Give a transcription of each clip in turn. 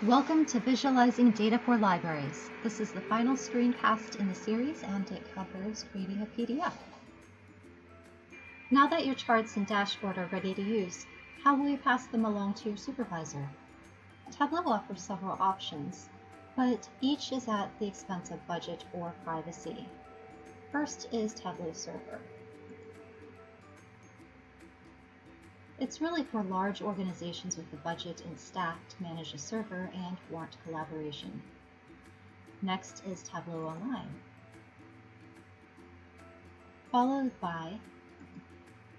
Welcome to Visualizing Data for Libraries. This is the final screencast in the series and it covers creating a PDF. Now that your charts and dashboard are ready to use, how will you pass them along to your supervisor? Tableau offers several options, but each is at the expense of budget or privacy. First is Tableau Server. It's really for large organizations with a budget and staff to manage a server and warrant collaboration. Next is Tableau Online, followed by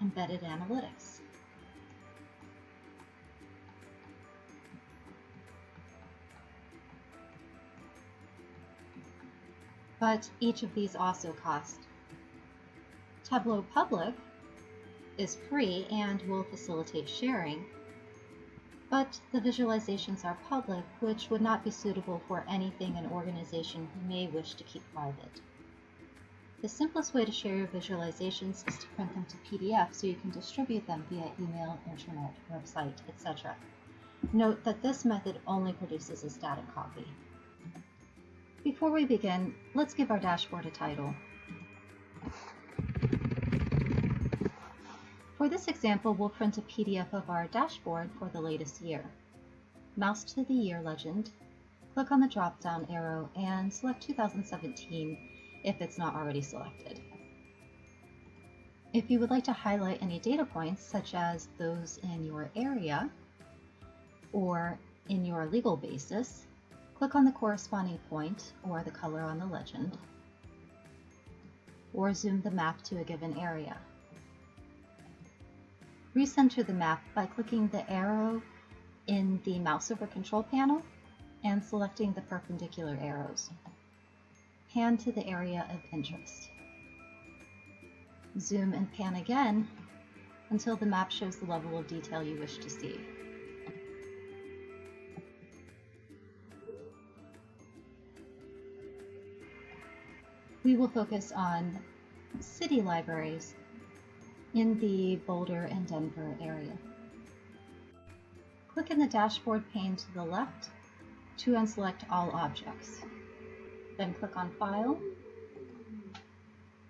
Embedded Analytics. But each of these also cost. Tableau Public is free and will facilitate sharing, but the visualizations are public, which would not be suitable for anything an organization may wish to keep private. The simplest way to share your visualizations is to print them to PDF so you can distribute them via email, internet, website, etc. Note that this method only produces a static copy. Before we begin, let's give our dashboard a title. For this example, we'll print a PDF of our dashboard for the latest year. Mouse to the year legend, click on the drop-down arrow, and select 2017 if it's not already selected. If you would like to highlight any data points, such as those in your area or in your legal basis, click on the corresponding point or the color on the legend, or zoom the map to a given area. Recenter the map by clicking the arrow in the mouse over control panel and selecting the perpendicular arrows. Pan to the area of interest. Zoom and pan again until the map shows the level of detail you wish to see. We will focus on city libraries in the Boulder and Denver area. Click in the dashboard pane to the left to unselect all objects. Then click on File,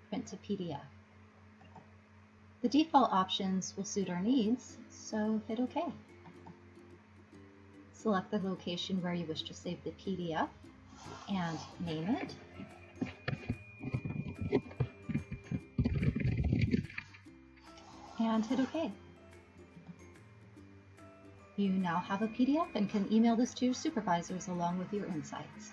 Print to PDF. The default options will suit our needs, so hit OK. Select the location where you wish to save the PDF and name it. And hit OK. You now have a PDF and can email this to your supervisors along with your insights.